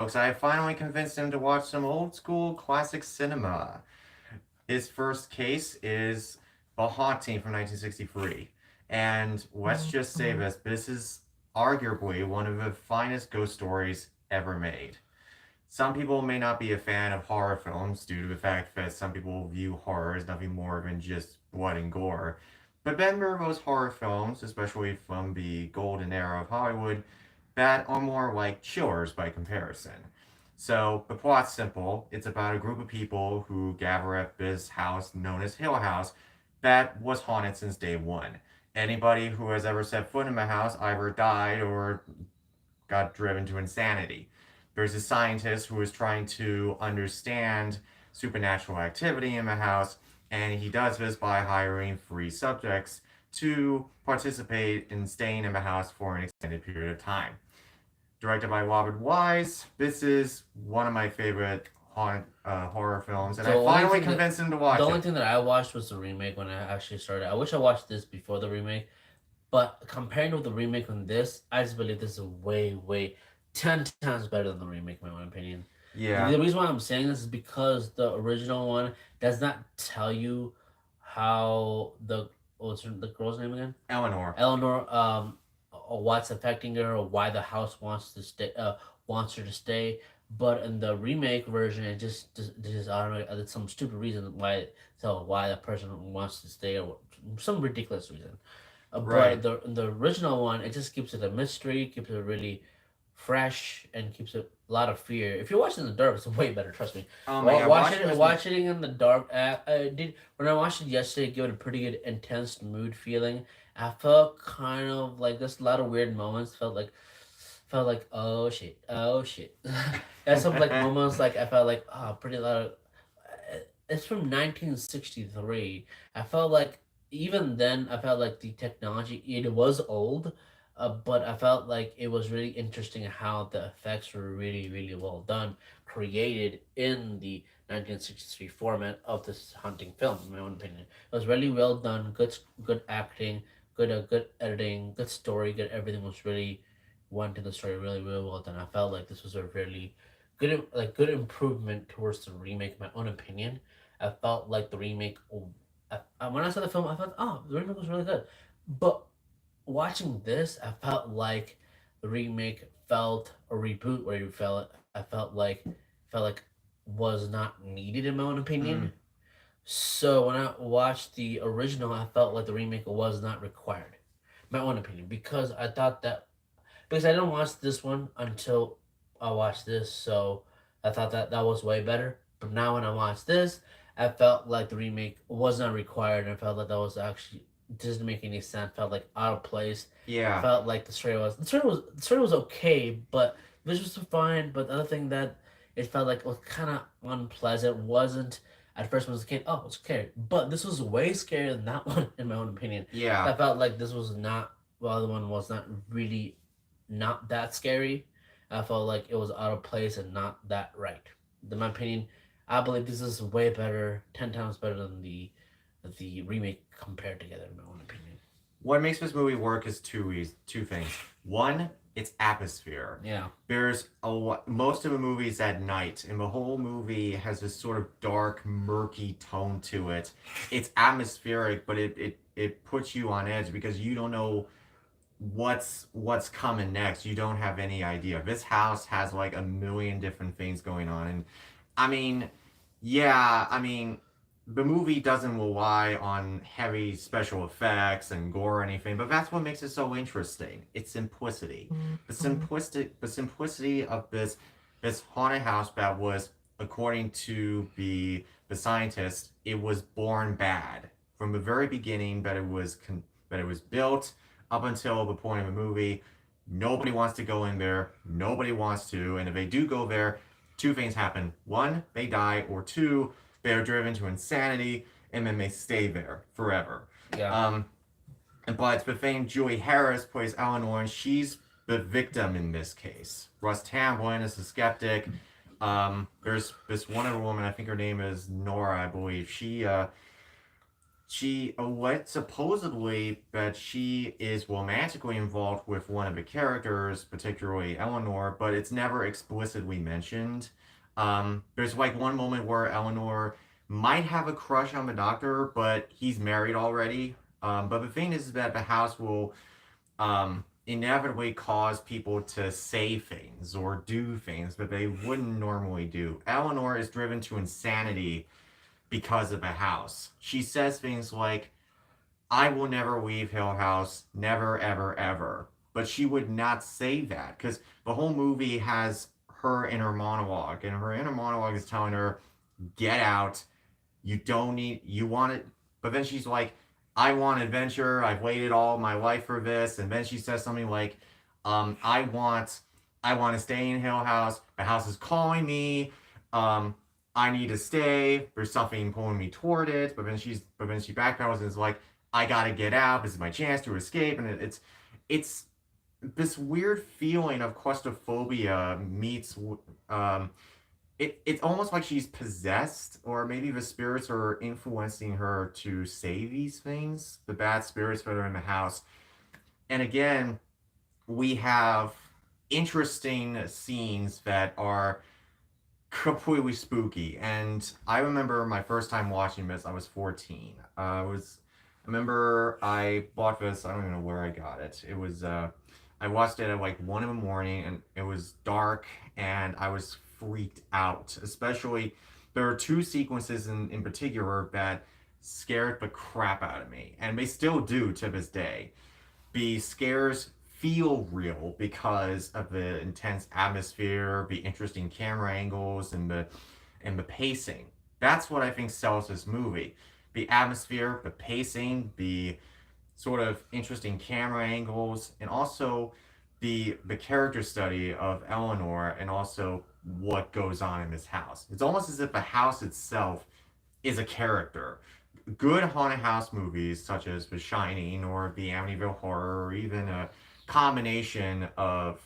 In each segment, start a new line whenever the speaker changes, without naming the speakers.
Folks, I finally convinced him to watch some old school classic cinema. His first case is The Haunting from 1963. And let's just say this is arguably one of the finest ghost stories ever made. Some people may not be a fan of horror films due to the fact that some people view horror as nothing more than just blood and gore. But remember those horror films, especially from the golden era of Hollywood, that are more like chillers by comparison. So the plot's simple. It's about a group of people who gather at this house known as Hill House that was haunted since day one. Anybody who has ever set foot in the house either died or got driven to insanity. There's a scientist who is trying to understand supernatural activity in the house, and he does this by hiring three subjects to participate in staying in the house for an extended period of time. Directed by Robert Wise, this is one of my favorite horror films, and
The
I
only
finally
thing that
convinced him to
the
watch
only
it.
thing that I watched was the remake when I actually started. I wish I watched this before the remake, but comparing with the remake on this, I just believe this is way 10 times better than the remake, in my own opinion. The
Yeah,
reason why I'm saying this is because the original one does not tell you how what's the girl's name again?
Eleanor.
Eleanor, or what's affecting her, or why the house wants her to stay. But in the remake version, it just I don't know, it's some stupid reason why the person wants to stay, or some ridiculous reason. But
Right.
the original one, it just keeps it a mystery, keeps it really fresh, and keeps it a lot of fear. If you're watching in the dark, it's way better. Trust me.
Oh my god,
Watch
watching
it.
this.
Watch it in the dark. I did when I watched it yesterday. Give it a pretty good intense mood feeling. I felt kind of like there's a lot of weird moments. Felt like oh shit. There's some like moments like I felt like pretty lot of. It's from 1963. I felt like even then I felt like the technology it was old, but I felt like it was really interesting how the effects were really well done, created in the 1963 format of this hunting film. In my own opinion, it was really well done. Good acting, good editing, good story, good everything was really went to the story really well done. I felt like this was a really good improvement towards the remake. In my own opinion, I felt like the remake. When I saw the film, I thought, oh, the remake was really good. But watching this, I felt like the remake felt a reboot where you felt I felt like was not needed in my own opinion.
Mm,
So when I watched the original, I felt like the remake was not required. My own opinion, because I thought that because I didn't watch this one until I watched this, so I thought that was way better. But now when I watched this, I felt like the remake was not required, and I felt like that was actually didn't make any sense. Felt like out of place.
yeah.
Felt like the story was okay, but visuals were fine. But the other thing that it felt like was kind of unpleasant wasn't at first when I was a kid. Oh, it's scary, but this was way scarier than that one in my own opinion.
Yeah.
I felt like this was not. Well, the other one was not really not that scary. I felt like it was out of place and not that right. In my opinion, I believe this is way better, 10 times better than the remake compared together. In my own opinion.
What makes this movie work is two things. One, it's atmosphere.
Yeah.
There's most of the movies at night, and the whole movie has this sort of dark, murky tone to it. It's atmospheric, but it puts you on edge because you don't know what's coming next. You don't have any idea. This house has like a million different things going on, and I mean, yeah, I mean, the movie doesn't rely on heavy special effects and gore or anything, but that's what makes it so interesting. It's simplicity. The simplicity of this haunted house that was, according to the scientist, it was born bad from the very beginning. That it was built up until the point of the movie. Nobody wants to go in there. Nobody wants to, and if they do go there, two things happen. One, they die, or two, they are driven to insanity, and then they stay there forever.
Yeah.
Um, but the famed Julie Harris plays Eleanor, and she's the victim in this case. Russ Tamblyn is the skeptic. There's this one other woman, I think her name is Nora, I believe. she what supposedly that she is romantically involved with one of the characters, particularly Eleanor, but it's never explicitly mentioned. There's like one moment where Eleanor might have a crush on the doctor, but he's married already. But the thing is that the house will inevitably cause people to say things or do things that they wouldn't normally do. Eleanor is driven to insanity because of the house. She says things like, I will never leave Hill House, never, ever, ever. But she would not say that because the whole movie has her inner monologue, and her inner monologue is telling her, get out, you don't need, you want it. But then she's like, I want adventure. I've waited all my life for this. And then she says something like, I want, I want to stay in Hill House. The house is calling me. Um, I need to stay. There's something pulling me toward it. But then she backpedals and is like, I gotta get out. This is my chance to escape. And it's this weird feeling of claustrophobia meets it's almost like she's possessed, or maybe the spirits are influencing her to say these things, the bad spirits that are in the house. And again, we have interesting scenes that are completely spooky. And I remember my first time watching this, I was 14. I remember I bought this, I don't even know where I got it. I watched it at like 1 in the morning, and it was dark, and I was freaked out. Especially, there are two sequences in particular that scared the crap out of me, and they still do to this day. The scares feel real because of the intense atmosphere, the interesting camera angles, and the pacing. That's what I think sells this movie. The atmosphere, the pacing, the sort of interesting camera angles, and also the character study of Eleanor, and also what goes on in this house. It's almost as if the house itself is a character. Good haunted house movies such as The Shining or The Amityville Horror, or even a combination of,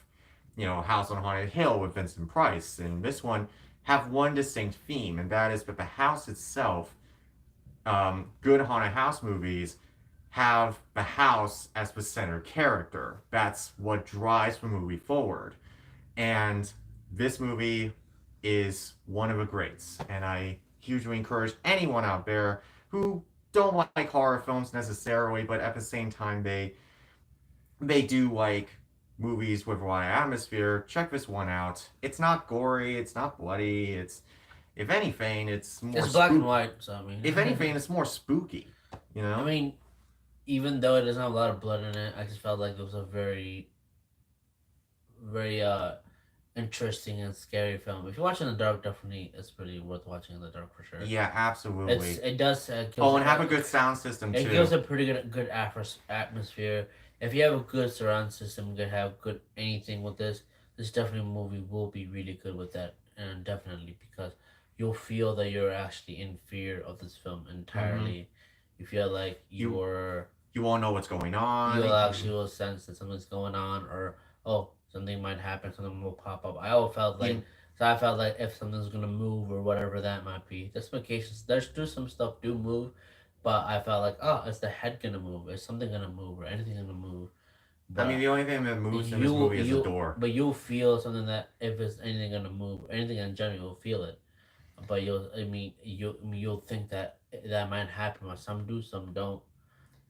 House on Haunted Hill with Vincent Price and this one, have one distinct theme, and that is that the house itself, good haunted house movies have the house as the center character. That's what drives the movie forward. And this movie is one of the greats. And I hugely encourage anyone out there who don't like horror films necessarily, but at the same time they do like movies with a lot of atmosphere. Check this one out. It's not gory, it's not bloody, it's if anything, it's more
It's black and
spook.
white, so I
If
mean,
anything, it's more spooky. You
I
know.
mean, even though it doesn't have a lot of blood in it, I just felt like it was a very, very interesting and scary film. If you watch in the dark, definitely it's pretty worth watching in the dark for sure.
Yeah, absolutely.
It does
Oh, and have a good sound system
it
too.
gives a pretty good atmosphere. If you have a good surround system, you can have good anything with this. This definitely movie will be really good with that, and definitely because you'll feel that you're actually in fear of this film
Mm-hmm.
entirely. You feel like
You you won't know what's going on.
you'll actually will sense that something's going on, or oh, something might happen, something will pop up. I always felt like
You
so I felt like if something's gonna move or whatever that might be. There's some occasions there's do some stuff do move, but I felt like oh, is the head gonna move? Is something gonna move or anything gonna move?
I mean,
But
the only thing that moves in this
you
movie is the
you
door.
but you'll feel something that if it's anything gonna move, anything in general, you'll feel it. But you'll think that that might happen, but some do, some don't.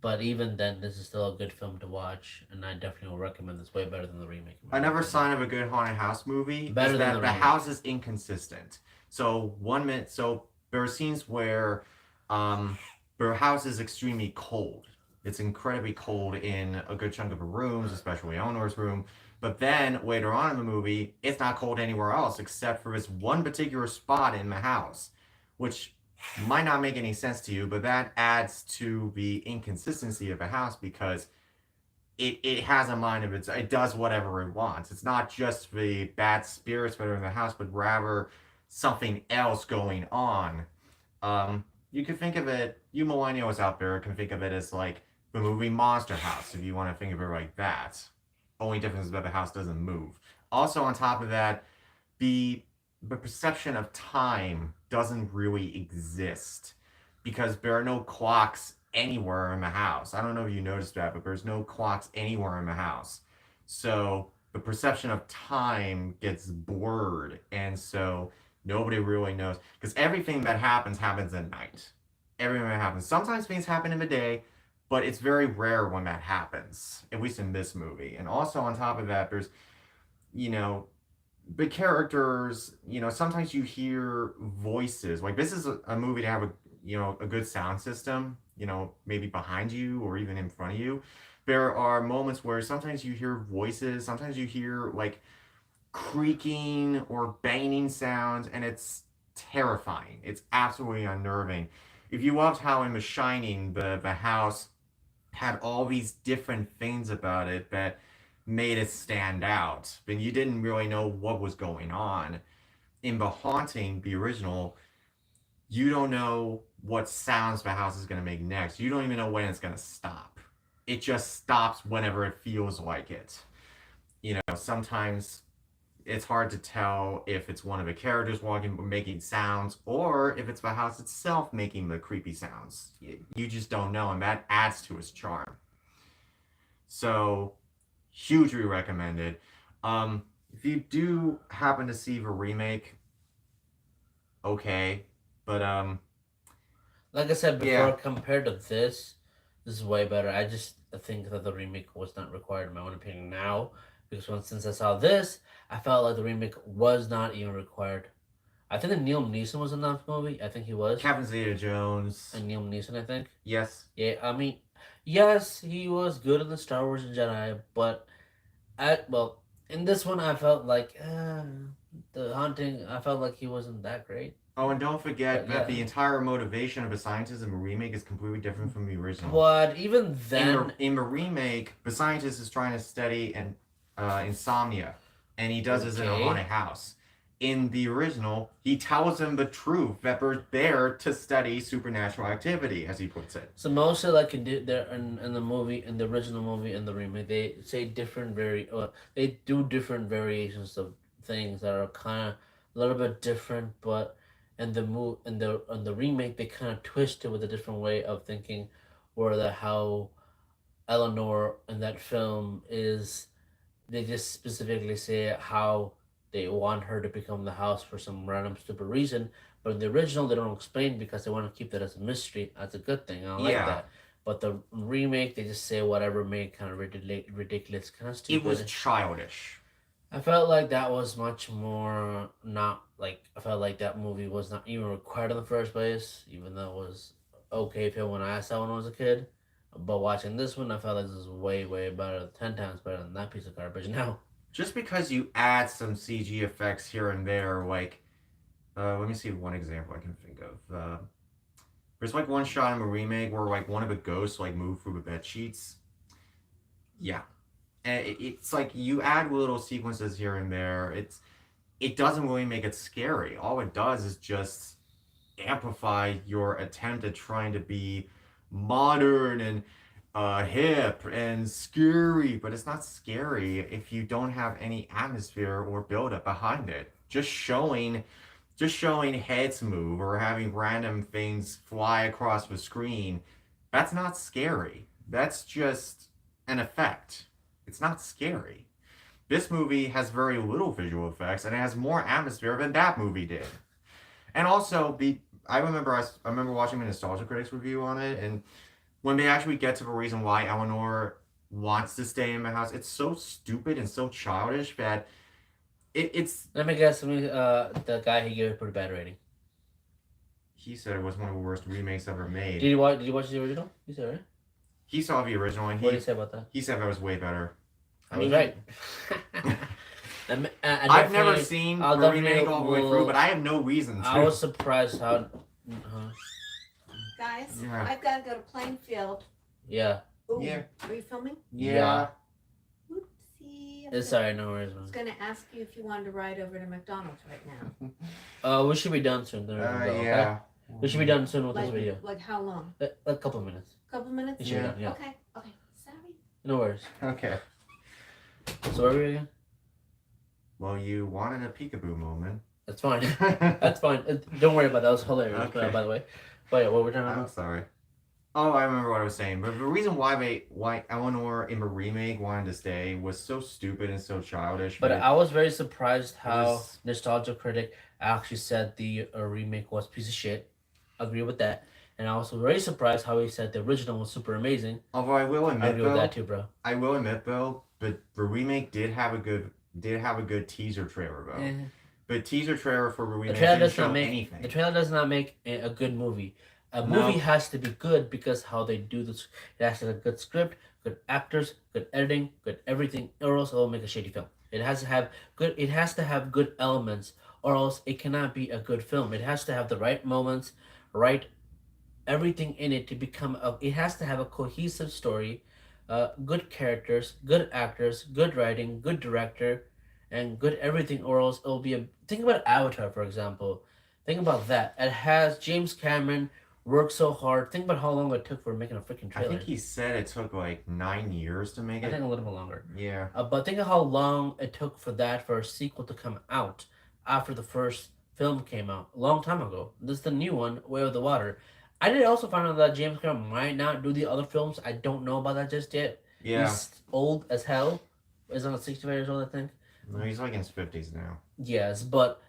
But even then, this is still a good film to watch, and I definitely will recommend this way better than the remake, in my
Another
opinion.
sign of a good haunted house movie is
Better than
that
the
the
remake.
house is inconsistent. So 1 minute, so there are scenes where um, their house is extremely cold. It's incredibly cold in a good chunk of the rooms, especially Eleanor's room. But then later on in the movie, it's not cold anywhere else except for this one particular spot in the house, which might not make any sense to you, but that adds to the inconsistency of the house because it has a mind of its. It does whatever it wants. It's not just the bad spirits that are in the house, but rather something else going on. You can think of it. You millennials out there can think of it as like the movie Monster House, if you want to think of it like that. Only difference is that the house doesn't move. Also, on top of that, the the perception of time doesn't really exist because there are no clocks anywhere in the house. I don't know if you noticed that, but there's no clocks anywhere in the house. So the perception of time gets blurred, and so nobody really knows because everything that happens at night. Everything that happens. Sometimes things happen in the day, but it's very rare when that happens. At least in this movie. And also on top of that, there's you know the characters. Sometimes you hear voices. Like this is a movie to have a good sound system. Maybe behind you or even in front of you. There are moments where sometimes you hear voices. Sometimes you hear like creaking or banging sounds, and it's terrifying. It's absolutely unnerving. If you loved how in The Shining the house had all these different things about it that made it stand out, then you didn't really know what was going on. In The Haunting, the original, you don't know what sounds the house is going to make next. You don't even know when it's going to stop. It just stops whenever it feels like it. Sometimes it's hard to tell if it's one of the characters walking making sounds or if it's the house itself making the creepy sounds. You just don't know, and that adds to its charm. So, hugely recommended. If you do happen to see the remake, okay, but
Like I said before,
yeah,
compared to this is way better. I just think that the remake was not required, in my own opinion, now. Because since I saw this, I felt like the remake was not even required. I think that Neil Neeson was in that movie. I think he was.
Captain Zeta-Jones.
And Neil Neeson, I think.
Yes.
Yeah, I mean, yes, he was good in the Star Wars and Jedi, but in this one, I felt like the Haunting. I felt like he wasn't that great.
Oh, and don't forget
But
that
yeah,
the entire motivation of a scientist in the remake is completely different from the original.
but even
In
then,
in the remake, the scientist is trying to study insomnia, and he does this in a
okay.
haunted house. In the original, he tells him the truth that they're there to study supernatural activity, as he puts it.
So mostly like there in the movie, in the original movie, and the remake, they say they do different variations of things that are kind of a little bit different, but in the remake they kind of twist it with a different way of thinking, or the how Eleanor in that film is, they just specifically say how they want her to become the house for some random stupid reason. But in the original, they don't explain because they want to keep that as a mystery. That's a good thing. I like
Yeah,
that. But the remake, they just say whatever made kind of ridiculous, kind of
it was
stupid.
childish.
I felt like that was much more not like, I felt like that movie was not even required in the first place, even though it was okay film when I saw when I was a kid. But watching this one, I felt like this is way, way better, 10 times better than that piece of garbage now.
Just because you add some CG effects here and there, like, let me see one example I can think of. There's like one shot in the remake where like one of the ghosts like move through the bed sheets. Yeah, and it's like you add little sequences here and there. It doesn't really make it scary. All it does is just amplify your attempt at trying to be modern and hip and scary, but it's not scary if you don't have any atmosphere or build up behind it. Just showing heads move or having random things fly across the screen, that's not scary. That's just an effect. It's not scary. This movie has very little visual effects and it has more atmosphere than that movie did. And also, I remember watching the Nostalgia Critics review on it, and when they actually get to the reason why Eleanor wants to stay in the house, it's so stupid and so childish that it's.
Let me guess, the guy he gave it a pretty bad rating.
He said it was one of the worst remakes ever made.
Did you watch the original? You said, right?
He saw the original and
What did you say about that?
he said that was way better.
I was right.
I've never seen the remake all the way through, but I have no reason to.
I was surprised how.
Guys,
Yeah.
I've got to go to Plainfield.
Yeah.
Ooh,
Yeah.
Are you filming?
Yeah.
Oopsie.
It's sorry, no worries,
I was
man.
going to ask you if you wanted to ride over to McDonald's right now.
We should be done soon. Then
Yeah.
We should be done soon with this
Like,
video.
like how long?
A couple of minutes.
Couple minutes?
We should be
Yeah.
done. Yeah.
Okay. Okay. Sorry.
No worries.
Okay.
So where are we again?
Well, you wanted a peekaboo moment.
That's fine. That's fine. Don't worry about that. That was hilarious,
Okay.
by the way. But yeah, what we're talking
I'm
about?
sorry. Oh, I remember what I was saying. But the reason why Eleanor in the remake wanted to stay was so stupid and so childish.
But
But
I was very surprised
it
how
was.
Nostalgia Critic actually said the remake was a piece of shit. Agree with that. And I was very surprised how he said the original was super amazing.
Although I will
I
admit
agree with that
though,
too, bro.
but the remake did have a good teaser trailer though.
Eh.
But teaser trailer for the
The
remake
trailer
didn't
does not
show
make the
anything.
trailer does not make a good movie. A movie
No.
has to be good because how they do this. It has to have a good script, good actors, good editing, good everything, or else it will make a shitty film. It has to have good. It has to have good elements, or else it cannot be a good film. It has to have the right moments, right everything in it to become a. It has to have a cohesive story, good characters, good actors, good writing, good director, and good everything. Or else it'll be a. Think about Avatar, for example. Think about that. It has James Cameron worked so hard. Think about how long it took for making a freaking
I think
trailer.
he said it took like 9 years to make
I think
it.
a little bit longer.
Yeah.
But think of how long it took for that for a sequel to come out after the first film came out a long time ago. This is the new one, Way of the Water. I did also find out that James Cameron might not do the other films. I don't know about that just yet.
Yeah.
He's old as hell. He's on 65 years old, I think.
No, he's like in his 50s now.
Yes, but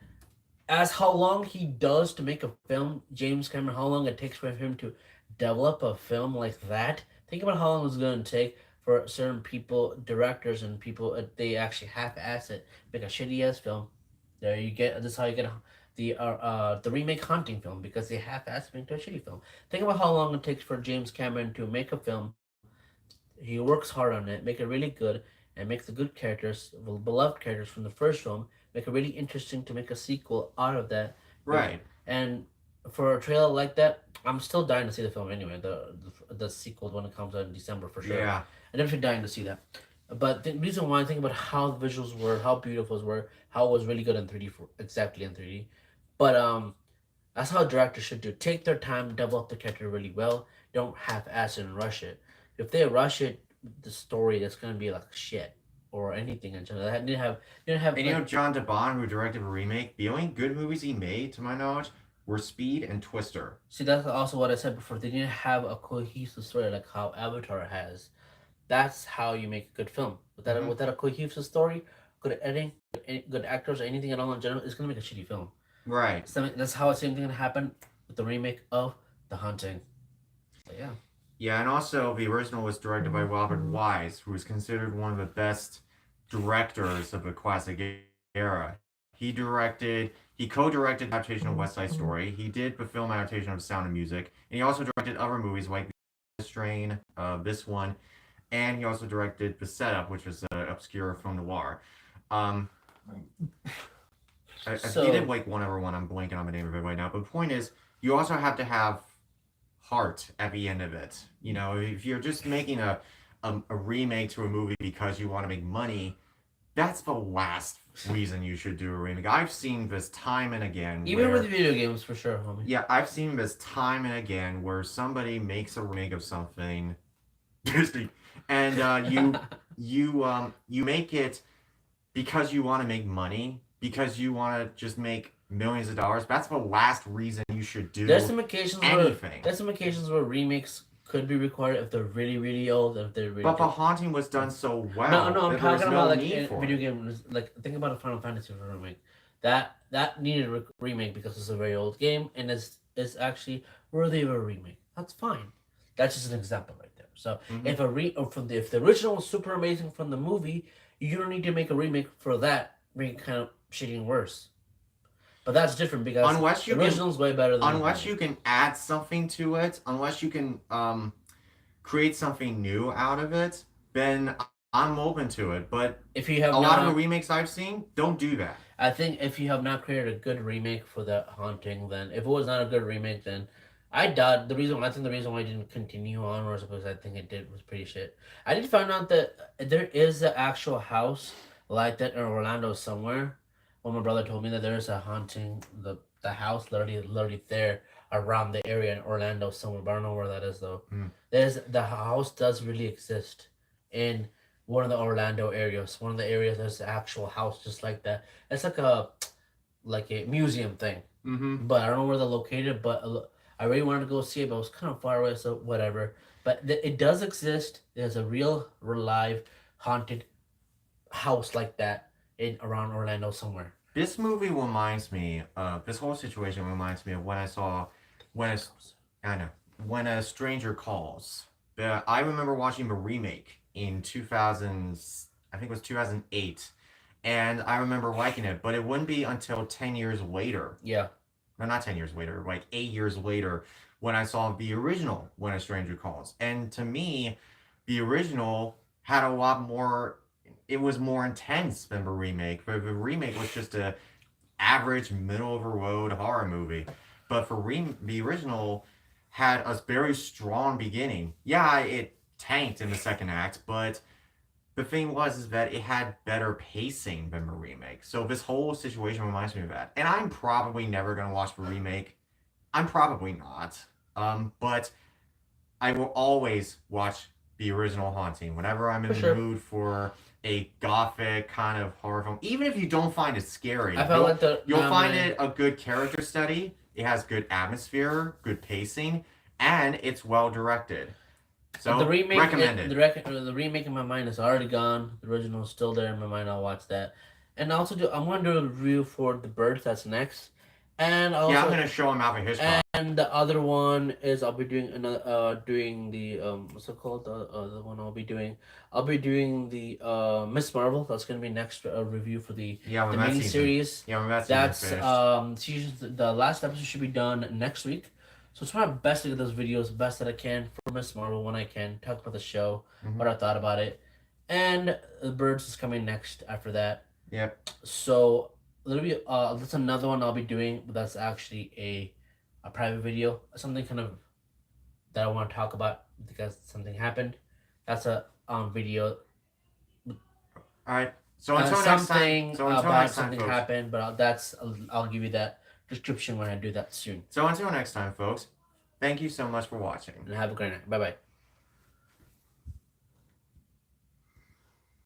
as how long he does to make a film, James Cameron, how long it takes for him to develop a film like that. Think about how long it's going to take for certain people, directors and people, they actually half-ass it, make a shitty ass film. There you get. This is how you get the remake Hunting film because they half-ass it into a shitty film. Think about how long it takes for James Cameron to make a film. He works hard on it, make it really good, and make the good characters, beloved characters from the first film, make it really interesting to make a sequel out of that.
Right.
And for a trailer like that, I'm still dying to see the film anyway. The sequel when it comes out in December for sure.
Yeah.
I'm definitely dying to see that. But the reason why I think about how the visuals were, how beautiful it were, how it was really good in 3D, for, exactly in 3D. But that's how directors should do. Take their time, develop the character really well. Don't half-ass it and rush it. If they rush it, the story that's gonna be like shit or anything in general. That didn't have
And you know, John DeBon, who directed a remake, the only good movies he made, to my knowledge, were Speed and Twister.
see that's also what I said before. They didn't have a cohesive story like how Avatar has. That's how you make a good film.
Mhm.
Without a cohesive story, good editing, good actors, or anything at all in general, it's gonna make a shitty film.
Right.
So that's how the same thing gonna happen with the remake of The Hunting. But yeah.
Yeah, and also the original was directed by Robert Wise, who is considered one of the best directors of the classic era. He co-directed the adaptation of West Side Story. He did the film adaptation of Sound of Music, and he also directed other movies like The Strain, this one, and he also directed The Setup, which was an obscure film noir. Um, he did
So
like one other one. I'm blanking on the name of it right now. But the point is, you also have to have heart at the end of it. You know, if you're just making a remake to a movie because you want to make money, that's the last reason you should do a remake. I've seen this time and again.
even
Where,
with video games, for sure, homie.
yeah, I've seen this time and again where somebody makes a remake of something, and you make it because you want to make money, because you want to just make millions of dollars. That's the last reason you should do
There's some occasions
anything.
where remakes could be required if they're really really old and if they're really.
But The
good.
Haunting was done so well.
No, I'm
that
talking
there's
about
no
like
need
in
for
video
it.
games. Like think about a Final Fantasy remake. That needed a remake because it's a very old game and is actually worthy of a remake. That's fine. That's just an example right there. So
Mhm.
if a re or from the if the original was super amazing from the movie, you don't need to make a remake for that, make it kind of shitty and worse. But that's different because
Unless
the
you can,
original's way better than the
unless
movie.
you can add something to it, unless you can create something new out of it, then I'm open to it. But
If you have
a lot of the
not,
remakes I've seen don't do that.
I think if you have not created a good remake for the Haunting, then if it was not a good remake, then I doubt I think the reason why I didn't continue on was because I think it did was pretty shit. I did find out that there is an actual house like that in Orlando somewhere. Well, my brother told me that there is a haunting the house literally there around the area in Orlando somewhere, but I don't know where that is though.
Hmm.
There's the house does really exist in one of the Orlando areas. One of the areas there's an actual house just like that. It's like a museum thing,
Mm-hmm.
but I don't know where they're located. But I really wanted to go see it, but it was kind of far away, so whatever. But it does exist. There's a real live haunted house like that in around Orlando somewhere.
This movie reminds me, this whole situation reminds me of when I saw, when a, I know, when a stranger calls. I remember watching the remake in 2000, I think it was 2008, and I remember liking it, but it wouldn't be until 10 years later,
Yeah,
no, not 10 years later, like 8 years later, when I saw the original When a Stranger Calls. And to me, the original had a lot more, it was more intense than the remake. But the remake was just a average middle of the road horror movie. But for the original had a very strong beginning. Yeah, it tanked in the second act, but the thing was is that it had better pacing than the remake. So this whole situation reminds me of that. And I'm probably never gonna watch the remake. I'm probably not. But I will always watch the original Haunting whenever I'm in
for
the
sure.
mood for a gothic kind of horror film. Even if you don't find it scary,
I felt like the
you'll find it a good character study. It has good atmosphere, good pacing, and it's well directed. So
the remake,
recommended.
the remake in my mind is already gone. The original is still there in my mind. I'll watch that, and also I'm going to do a review for the birds. That's next, and
Yeah, I'm
also
gonna show him Alfred Hitchcock.
and the other one is I'll be doing another doing the what's it called, the one I'll be doing the Miss Marvel. That's gonna be next review for the
Yeah, when
the
that
mini
season.
series.
Yeah, when that
That's
season's finished.
season, the last episode should be done next week. So it's my best to get those videos best that I can for Miss Marvel when I can talk about the show,
Mhm.
what I thought about it, and the Birds is coming next after that.
Yep.
So there'll be that's another one I'll be doing, but that's actually a private video, something kind of that I want to talk about because something happened. That's a video.
All right. So until next time.
Something
So until
about
next time,
something
folks.
happened, but I'll give you that description when I do that soon.
So until next time, folks. Thank you so much for watching.
And have a great night. Bye bye.